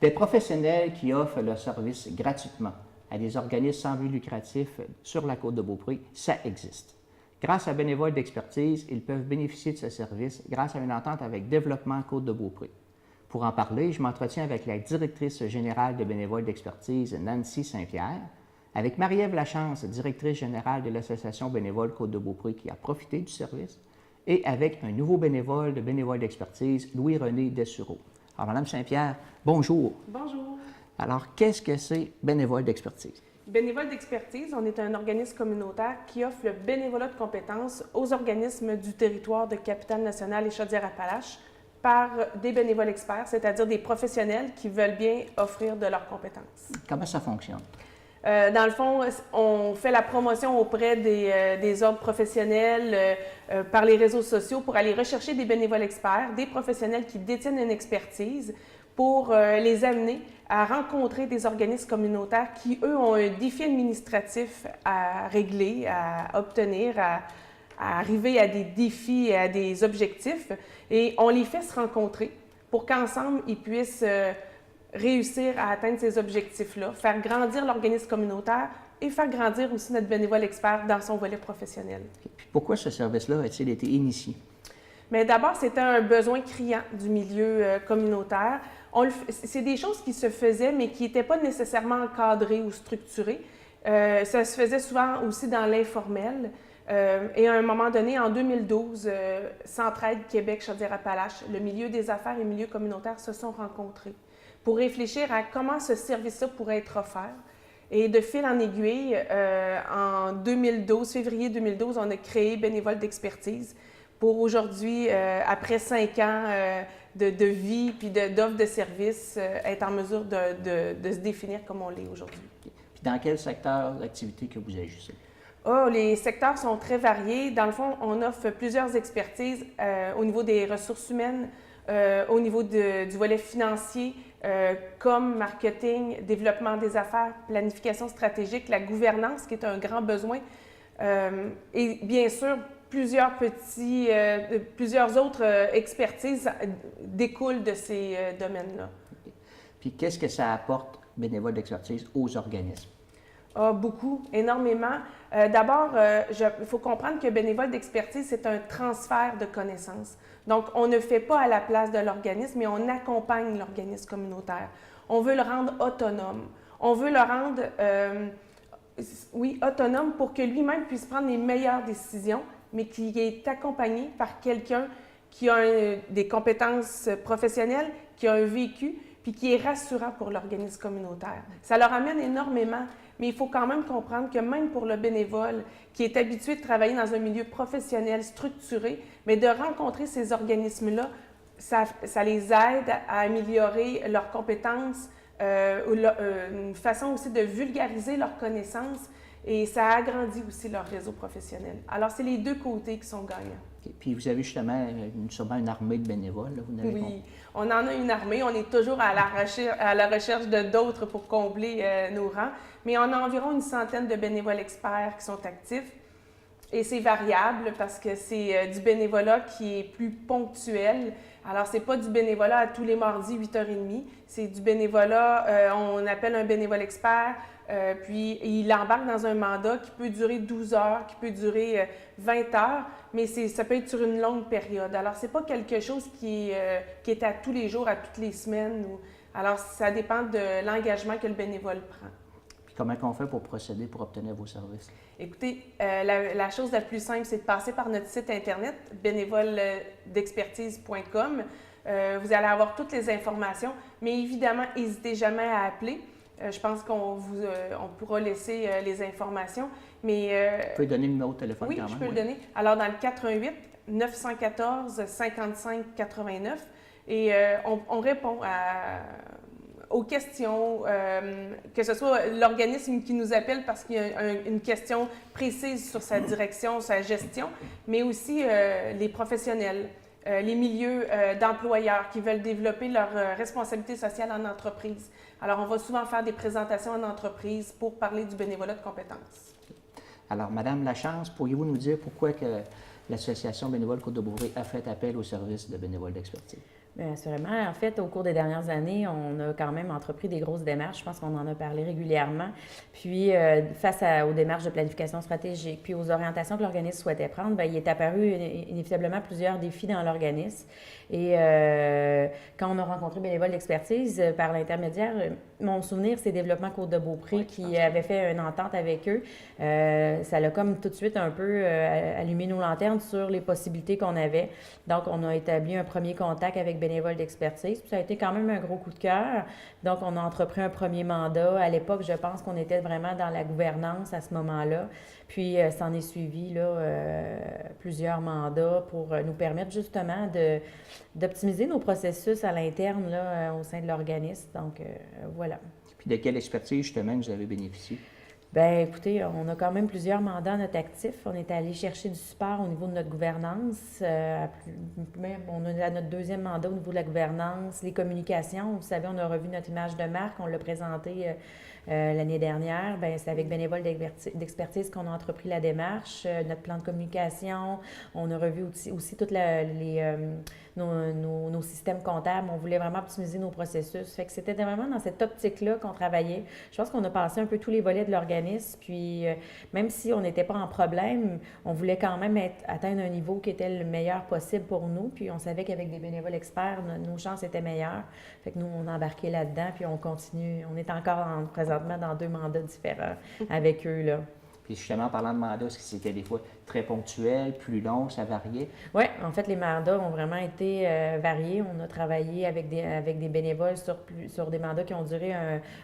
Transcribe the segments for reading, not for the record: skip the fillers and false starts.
Des professionnels qui offrent leurs services gratuitement à des organismes sans but lucratif sur la côte de Beaupré, ça existe. Grâce à Bénévoles d'expertise, ils peuvent bénéficier de ce service grâce à une entente avec Développement Côte de Beaupré. Pour en parler, je m'entretiens avec la directrice générale de Bénévoles d'expertise, Nancy Saint-Pierre, avec Marie-Ève Lachance, directrice générale de l'Association Bénévoles Côte de Beaupré qui a profité du service, et avec un nouveau bénévole de Bénévoles d'expertise, Louis-René Dessureau. Alors, Madame Saint-Pierre, bonjour. Bonjour. Alors, qu'est-ce que c'est Bénévoles d'expertise? Bénévoles d'expertise, on est un organisme communautaire qui offre le bénévolat de compétences aux organismes du territoire de Capitale-Nationale et Chaudière-Appalaches par des bénévoles experts, c'est-à-dire des professionnels qui veulent bien offrir de leurs compétences. Comment ça fonctionne? Dans le fond, on fait la promotion auprès des ordres professionnels par les réseaux sociaux pour aller rechercher des bénévoles experts, des professionnels qui détiennent une expertise pour les amener à rencontrer des organismes communautaires qui, eux, ont un défi administratif à régler, à obtenir, à arriver à des défis et à des objectifs. Et on les fait se rencontrer pour qu'ensemble, ils puissent réussir à atteindre ces objectifs-là, faire grandir l'organisme communautaire et faire grandir aussi notre bénévole expert dans son volet professionnel. Puis pourquoi ce service-là a-t-il été initié? Mais d'abord, c'était un besoin criant du milieu communautaire. C'est des choses qui se faisaient, mais qui n'étaient pas nécessairement encadrées ou structurées. Ça se faisait souvent aussi dans l'informel. Et à un moment donné, en 2012, Centraide Québec, Chaudière-Appalaches, le milieu des affaires et le milieu communautaire se sont rencontrés pour réfléchir à comment ce service-là pourrait être offert. Et de fil en aiguille, en 2012, février 2012, on a créé Bénévoles d'expertise pour aujourd'hui, après 5 ans de vie puis d'offres de services, être en mesure de se définir comme on l'est aujourd'hui. Puis dans quel secteur d'activité que vous agissez? Oh, les secteurs sont très variés. Dans le fond, on offre plusieurs expertises au niveau des ressources humaines, au niveau du volet financier, comme marketing, développement des affaires, planification stratégique, la gouvernance, qui est un grand besoin, et bien sûr, plusieurs autres expertises découlent de ces domaines-là. Okay. Puis qu'est-ce que ça apporte, Bénévoles d'expertise, aux organismes? Ah, beaucoup, énormément. D'abord, il faut comprendre que bénévole d'expertise, c'est un transfert de connaissances. Donc, on ne fait pas à la place de l'organisme, mais on accompagne l'organisme communautaire. On veut le rendre autonome. On veut le rendre, autonome pour que lui-même puisse prendre les meilleures décisions, mais qui est accompagné par quelqu'un qui a des compétences professionnelles, qui a un vécu, puis qui est rassurant pour l'organisme communautaire. Ça leur amène énormément, mais il faut quand même comprendre que même pour le bénévole qui est habitué de travailler dans un milieu professionnel structuré, mais de rencontrer ces organismes-là, ça les aide à améliorer leurs compétences, une façon aussi de vulgariser leurs connaissances, et ça agrandit aussi leur réseau professionnel. Alors, c'est les deux côtés qui sont gagnants. Okay. Puis vous avez justement sûrement une armée de bénévoles. Là, oui, on en a une armée. On est toujours à la recherche de d'autres pour combler nos rangs. Mais on a environ une centaine de bénévoles experts qui sont actifs. Et c'est variable parce que c'est du bénévolat qui est plus ponctuel. Alors, c'est pas du bénévolat à tous les mardis, 8h30. C'est du bénévolat, on appelle un bénévole expert, puis il embarque dans un mandat qui peut durer 12 heures, qui peut durer 20 heures, mais ça peut être sur une longue période. Alors, c'est pas quelque chose qui est à tous les jours, à toutes les semaines. Alors, ça dépend de l'engagement que le bénévole prend. Comment on fait pour procéder pour obtenir vos services? Écoutez, la chose la plus simple, c'est de passer par notre site internet, bénévoledexpertise.com. Vous allez avoir toutes les informations, mais évidemment, n'hésitez jamais à appeler. Je pense qu'on pourra laisser les informations, mais... Vous pouvez donner le numéro de téléphone oui, quand même? Oui, je peux le donner. Alors, dans le 88 914 55 89, et on répond aux questions, que ce soit l'organisme qui nous appelle parce qu'il y a une question précise sur sa direction, sa gestion, mais aussi les professionnels, les milieux d'employeurs qui veulent développer leur responsabilité sociale en entreprise. Alors, on va souvent faire des présentations en entreprise pour parler du bénévolat de compétences. Alors, Madame Lachance, pourriez-vous nous dire pourquoi que l'Association Bénévole Côte de Beaupré a fait appel au service de bénévoles d'expertise? Bien, assurément. En fait, au cours des dernières années, on a quand même entrepris des grosses démarches. Je pense qu'on en a parlé régulièrement. Puis, face aux démarches de planification stratégique, puis aux orientations que l'organisme souhaitait prendre, bien, il est apparu inévitablement plusieurs défis dans l'organisme. Et quand on a rencontré Bénévoles d'expertise, par l'intermédiaire, mon souvenir, c'est Développement Côte-de-Beaupré qui avait fait une entente avec eux. Ça l'a comme tout de suite un peu allumé nos lanternes sur les possibilités qu'on avait. Donc, on a établi un premier contact avec Bénévoles d'expertise. Puis ça a été quand même un gros coup de cœur. Donc, on a entrepris un premier mandat. À l'époque, je pense qu'on était vraiment dans la gouvernance à ce moment-là. Puis, s'en est suivi là, plusieurs mandats pour nous permettre justement d'optimiser nos processus à l'interne là, au sein de l'organisme. Donc, voilà. Puis de quelle expertise, justement, vous avez bénéficié? Bien, écoutez, on a quand même plusieurs mandats à notre actif. On est allé chercher du support au niveau de notre gouvernance. On est à notre deuxième mandat au niveau de la gouvernance, les communications. Vous savez, on a revu notre image de marque. On l'a présenté l'année dernière. Bien, c'est avec Bénévoles d'expertise qu'on a entrepris la démarche. Notre plan de communication. On a revu aussi tous nos systèmes comptables. On voulait vraiment optimiser nos processus. Fait que c'était vraiment dans cette optique-là qu'on travaillait. Je pense qu'on a passé un peu tous les volets de l'organisme. Puis, même si on n'était pas en problème, on voulait quand même atteindre un niveau qui était le meilleur possible pour nous. Puis, on savait qu'avec des bénévoles experts, nos chances étaient meilleures. Fait que nous, on a embarqué là-dedans, puis on continue. On est encore présentement dans 2 mandats différents avec eux, là. Puis justement, en parlant de mandats, est-ce que c'était des fois très ponctuel, plus long, ça variait? Oui, en fait, les mandats ont vraiment été variés. On a travaillé avec des bénévoles sur des mandats qui ont duré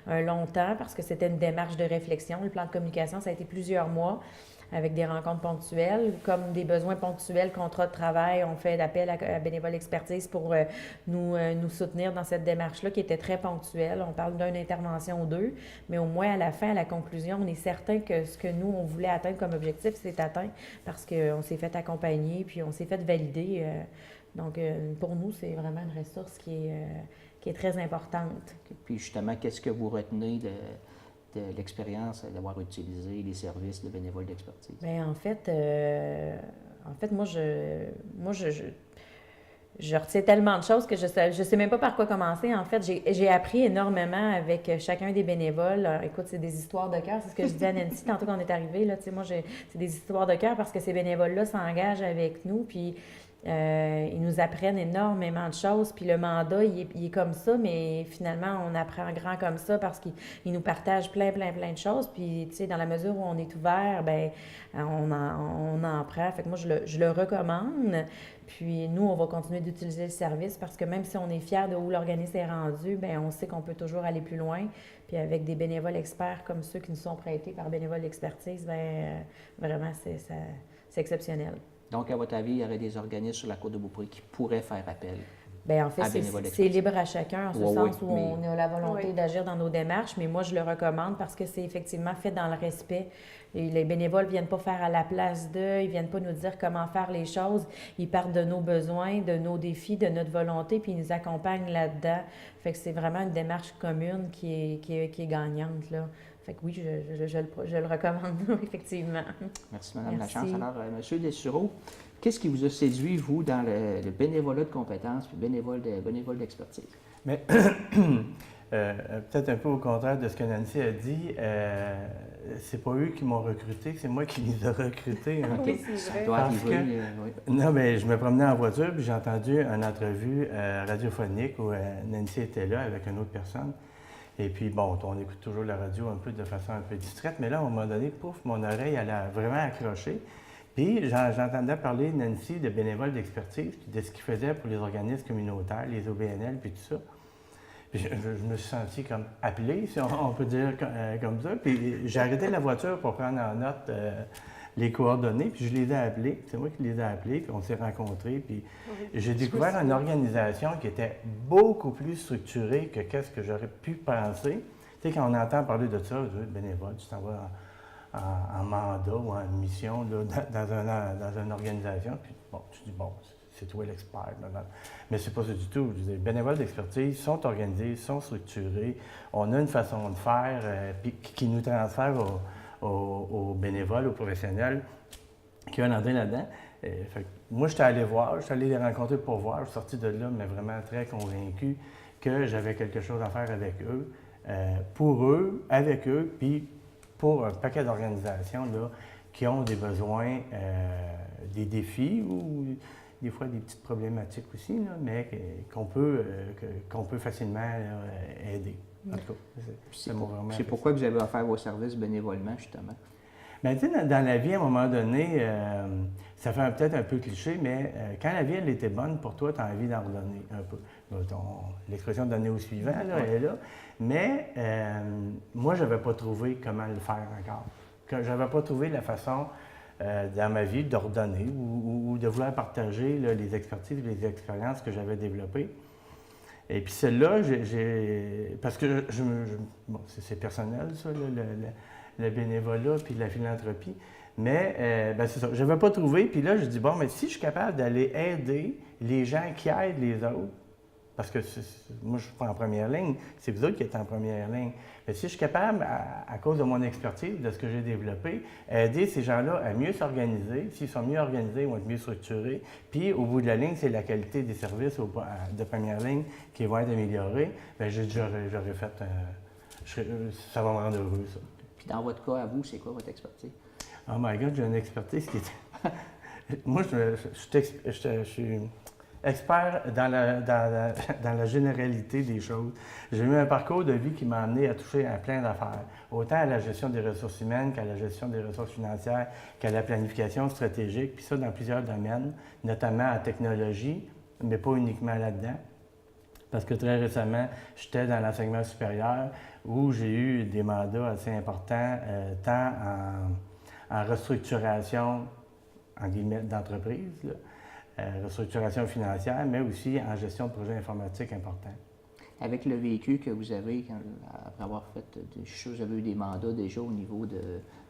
un long temps parce que c'était une démarche de réflexion. Le plan de communication, ça a été plusieurs mois avec des rencontres ponctuelles. Comme des besoins ponctuels, contrat de travail, on fait l'appel à Bénévoles expertise pour nous soutenir dans cette démarche-là qui était très ponctuelle. On parle d'une intervention ou 2, mais au moins à la fin, à la conclusion, on est certain que ce que nous, on voulait atteindre comme objectif, c'est atteint parce qu'on s'est fait accompagner puis on s'est fait valider. Donc, pour nous, c'est vraiment une ressource qui est très importante. Puis justement, qu'est-ce que vous retenez de l'expérience d'avoir utilisé les services de Bénévoles d'expertise? Bien, en fait, moi, je retiens tellement de choses que je sais même pas par quoi commencer. En fait, j'ai appris énormément avec chacun des bénévoles. Écoute, c'est des histoires de cœur. C'est ce que je disais à Nancy tantôt qu'on est arrivé. Là, moi, c'est des histoires de cœur parce que ces bénévoles-là s'engagent avec nous. Puis, ils nous apprennent énormément de choses, puis le mandat, il est comme ça, mais finalement, on apprend grand comme ça parce qu'ils nous partagent plein de choses, puis, tu sais, dans la mesure où on est ouvert, bien, on en prend. Fait que moi, je le recommande, puis nous, on va continuer d'utiliser le service parce que même si on est fiers de où l'organisme est rendu, bien, on sait qu'on peut toujours aller plus loin, puis avec des bénévoles experts comme ceux qui nous sont prêtés par Bénévoles d'expertise, bien, vraiment, c'est exceptionnel. Donc, à votre avis, il y aurait des organismes sur la Côte-de-Beaupré qui pourraient faire appel? Bien, en fait, c'est libre à chacun, en ce sens où on a la volonté d'agir dans nos démarches, mais moi, je le recommande parce que c'est effectivement fait dans le respect. Et les bénévoles ne viennent pas faire à la place d'eux, ils ne viennent pas nous dire comment faire les choses. Ils partent de nos besoins, de nos défis, de notre volonté, puis ils nous accompagnent là-dedans. Fait que c'est vraiment une démarche commune qui est gagnante, là. Fait que oui, je le recommande, effectivement. Merci, Mme Lachance. Alors, M. Dessureau, qu'est-ce qui vous a séduit, vous, dans le bénévolat de compétences puis bénévole d'expertise? Mais peut-être un peu au contraire de ce que Nancy a dit, c'est pas eux qui m'ont recruté, c'est moi qui les ai recrutés. Hein. Oui, c'est vrai. Parce que, non, mais je me promenais en voiture puis j'ai entendu une entrevue radiophonique où Nancy était là avec une autre personne. Et puis, bon, on écoute toujours la radio un peu de façon un peu distraite, mais là, à un moment donné, pouf, mon oreille, elle a vraiment accroché. Puis, j'entendais parler, Nancy, de bénévoles d'expertise, puis de ce qu'ils faisaient pour les organismes communautaires, les OBNL, puis tout ça. Puis, je me suis senti comme appelé, si on peut dire comme ça. Puis, j'ai arrêté la voiture pour prendre en note les coordonnées, puis je les ai appelés. C'est moi qui les ai appelés, puis on s'est rencontrés. Puis j'ai découvert une organisation qui était beaucoup plus structurée que qu'est-ce que j'aurais pu penser. Tu sais, quand on entend parler de ça, bénévole, tu t'en vas en mandat ou en mission là, dans une organisation, puis bon, tu dis, bon, c'est toi l'expert. Mais c'est pas ça du tout. Je dis, les bénévoles d'expertise sont organisés, sont structurés. On a une façon de faire puis qui nous transfère aux bénévoles, aux professionnels qui ont un entrée là-dedans. moi, j'étais allé voir, j'étais allé les rencontrer pour voir. Je suis sorti de là, mais vraiment très convaincu que j'avais quelque chose à faire avec eux, pour eux, avec eux, puis pour un paquet d'organisations là, qui ont des besoins, des défis ou des fois des petites problématiques aussi, là, mais qu'on peut facilement là, aider. En tout cas, C'est pourquoi vous avez offert vos services bénévolement, justement. Bien, tu sais, dans la vie, à un moment donné, ça fait peut-être un peu cliché, mais quand la vie, elle était bonne pour toi, tu as envie d'en redonner un peu. L'expression de donner au suivant, là, elle est là. Mais moi, je n'avais pas trouvé comment le faire encore. Je n'avais pas trouvé la façon dans ma vie de redonner ou de vouloir partager là, les expertises, les expériences que j'avais développées. Et puis celle-là, parce que bon, c'est personnel, ça, là, le bénévolat puis la philanthropie. Mais ben c'est ça, je n'avais pas trouvé. Puis là, je dis, bon, mais si je suis capable d'aller aider les gens qui aident les autres, parce que moi, je suis pas en première ligne, c'est vous autres qui êtes en première ligne. Mais si je suis capable, à cause de mon expertise, de ce que j'ai développé, aider ces gens-là à mieux s'organiser, s'ils sont mieux organisés, ils vont être mieux structurés. Puis, au bout de la ligne, c'est la qualité des services de première ligne qui va être améliorée. Bien, j'aurais fait... ça va me rendre heureux, ça. Puis, dans votre cas, à vous, c'est quoi votre expertise? Oh my God, j'ai une expertise qui est... Moi, je suis expert dans la généralité des choses. J'ai eu un parcours de vie qui m'a amené à toucher à plein d'affaires, autant à la gestion des ressources humaines qu'à la gestion des ressources financières, qu'à la planification stratégique, puis ça dans plusieurs domaines, notamment en technologie, mais pas uniquement là-dedans. Parce que très récemment, j'étais dans l'enseignement supérieur où j'ai eu des mandats assez importants, tant en restructuration, en guillemets, d'entreprise, restructuration financière, mais aussi en gestion de projets informatiques importants. Avec le vécu que vous avez, après avoir fait des choses, vous avez eu des mandats déjà au niveau de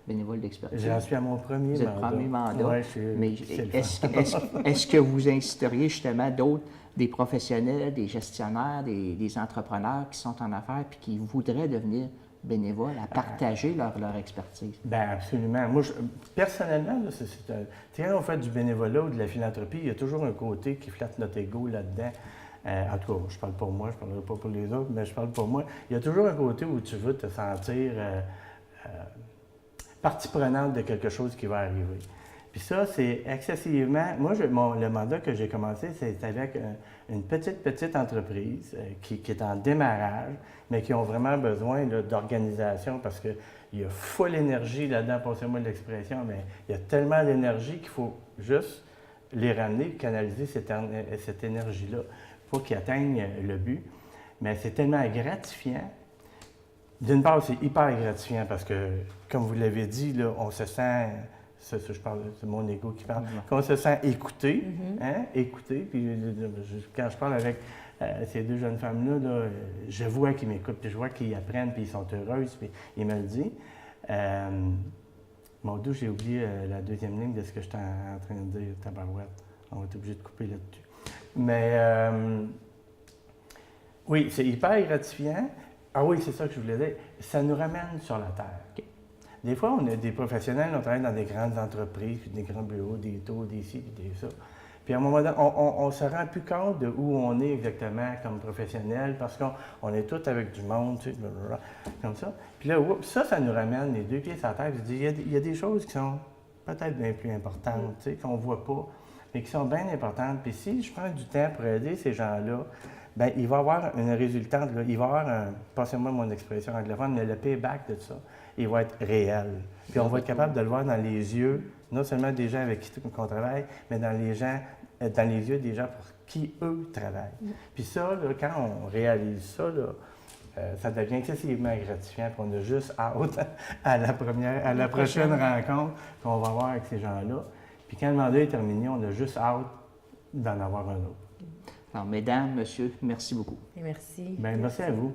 bénévole d'expertise. J'en suis à mon premier mandat. Vous êtes premier mandat. Ouais, mais est-ce que vous inciterez justement des professionnels, des gestionnaires, des entrepreneurs qui sont en affaires et qui voudraient devenir bénévoles à partager leur expertise? Bien, absolument. Moi, personnellement, là, quand on fait du bénévolat ou de la philanthropie, il y a toujours un côté qui flatte notre ego là-dedans. En tout cas, je parle pour moi, je ne parlerai pas pour les autres, mais je parle pour moi. Il y a toujours un côté où tu veux te sentir partie prenante de quelque chose qui va arriver. Puis ça, c'est excessivement... Moi, le mandat que j'ai commencé, c'est avec une petite entreprise qui est en démarrage, mais qui ont vraiment besoin d'organisation parce qu'il y a full énergie là-dedans, passez-moi de l'expression, mais il y a tellement d'énergie qu'il faut juste les ramener, canaliser cette énergie-là pour qu'ils atteignent le but. Mais c'est tellement gratifiant. D'une part, c'est hyper gratifiant parce que, comme vous l'avez dit, là, on se sent... Ça, je parle, c'est mon ego qui parle. Qu'on se sent écouté, écouté. Puis quand je parle avec ces deux jeunes femmes-là, là, je vois qu'ils m'écoutent, puis je vois qu'ils apprennent, puis ils sont heureuses, puis ils me le disent. Mon Dieu, j'ai oublié la deuxième ligne de ce que j'étais en train de dire, tabarouette. On va être obligé de couper là-dessus. Mais oui, c'est hyper gratifiant. Ah oui, c'est ça que je voulais dire. Ça nous ramène sur la terre. Okay. Des fois, on est des professionnels, on travaille dans des grandes entreprises, puis des grands bureaux, des taux, des ci, puis des ça. Puis à un moment donné, on ne se rend plus compte de où on est exactement comme professionnel parce qu'on est tous avec du monde, tu sais, comme ça. Puis là, ça nous ramène les deux pieds sur la terre. Je dis, il y a des choses qui sont peut-être bien plus importantes, tu sais, qu'on ne voit pas, mais qui sont bien importantes. Puis si je prends du temps pour aider ces gens-là, bien, il va y avoir une résultante, là, il va y avoir passez-moi mon expression anglophone, mais le payback de ça, il va être réel. Puis on va être capable de le voir dans les yeux, non seulement des gens avec qui on travaille, mais dans les yeux des gens pour qui eux travaillent. Puis ça, là, quand on réalise ça, là, ça devient excessivement gratifiant. Puis on a juste hâte à la prochaine rencontre qu'on va avoir avec ces gens-là. Puis quand le mandat est terminé, on a juste hâte d'en avoir un autre. Alors, mesdames, messieurs, merci beaucoup. Et merci. Bien, merci à vous.